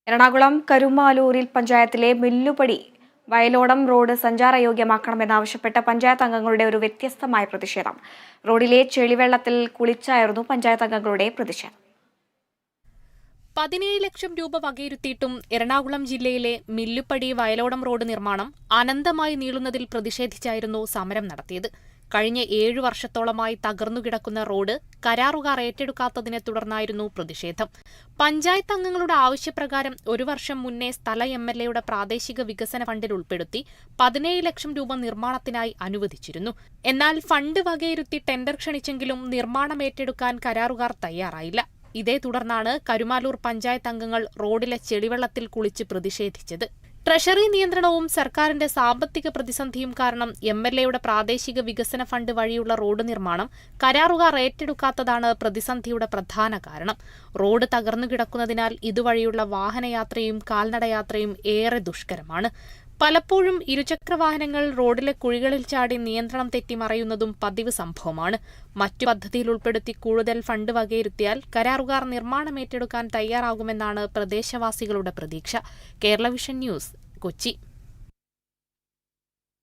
എറണാകുളം കരുമാലൂരിൽ പഞ്ചായത്തിലെ മില്ലുപടി വയലോടം റോഡ് സഞ്ചാരയോഗ്യമാക്കണമെന്നാവശ്യപ്പെട്ട പഞ്ചായത്ത് അംഗങ്ങളുടെ ഒരു വ്യത്യസ്തമായ പ്രതിഷേധം. റോഡിലെ ചെളിവെള്ളത്തിൽ കുളിച്ചായിരുന്നു പഞ്ചായത്ത് അംഗങ്ങളുടെ പ്രതിഷേധം. 17 ലക്ഷം രൂപ വകയിരുത്തിയിട്ടും എറണാകുളം ജില്ലയിലെ മില്ലുപടി വയലോടം റോഡ് നിർമ്മാണം അനന്തമായി നീളുന്നതിൽ പ്രതിഷേധിച്ചായിരുന്നു സമരം നടത്തിയത്. കഴിഞ്ഞ 7 വർഷത്തോളമായി തകർന്നുകിടക്കുന്ന റോഡ് കരാറുകാർ ഏറ്റെടുക്കാത്തതിനെ തുടർന്നായിരുന്നു പ്രതിഷേധം. പഞ്ചായത്ത് അംഗങ്ങളുടെ ആവശ്യപ്രകാരം 1 വർഷം മുന്നേ സ്ഥല MLAയുടെ പ്രാദേശിക വികസന ഫണ്ടിൽ ഉൾപ്പെടുത്തി 17 ലക്ഷം രൂപ നിർമ്മാണത്തിനായി അനുവദിച്ചിരുന്നു. എന്നാൽ ഫണ്ട് വകയിരുത്തി ടെൻഡർ ക്ഷണിച്ചെങ്കിലും നിർമ്മാണം ഏറ്റെടുക്കാൻ കരാറുകാർ തയ്യാറായില്ല. ഇതേ തുടർന്നാണ് കരുമാലൂർ പഞ്ചായത്ത് അംഗങ്ങൾ റോഡിലെ ചെളിവെള്ളത്തിൽ കുളിച്ച് പ്രതിഷേധിച്ചത്. ട്രഷറി നിയന്ത്രണവും സർക്കാരിന്റെ സാമ്പത്തിക പ്രതിസന്ധിയും കാരണം MLAയുടെ പ്രാദേശിക വികസന ഫണ്ട് വഴിയുള്ള റോഡ് നിർമ്മാണം കരാറുകാർ ഏറ്റെടുക്കാത്തതാണ് പ്രതിസന്ധിയുടെ പ്രധാന കാരണം. റോഡ് തകർന്നുകിടക്കുന്നതിനാൽ ഇതുവഴിയുള്ള വാഹനയാത്രയും കാൽനടയാത്രയും ഏറെ ദുഷ്കരമാണ്. പലപ്പോഴും ഇരുചക്രവാഹനങ്ങൾ റോഡിലെ കുഴികളിൽ ചാടി നിയന്ത്രണം തെറ്റി മറയുന്നതും പതിവ് സംഭവമാണ്. മറ്റു പദ്ധതിയിൽ ഉൾപ്പെടുത്തി കൂടുതൽ ഫണ്ട് വകയിരുത്തിയാൽ കരാറുകാർ നിർമ്മാണം ഏറ്റെടുക്കാൻ തയ്യാറാകുമെന്നാണ് പ്രദേശവാസികളുടെ പ്രതീക്ഷ. Kerala vision news, Kochi.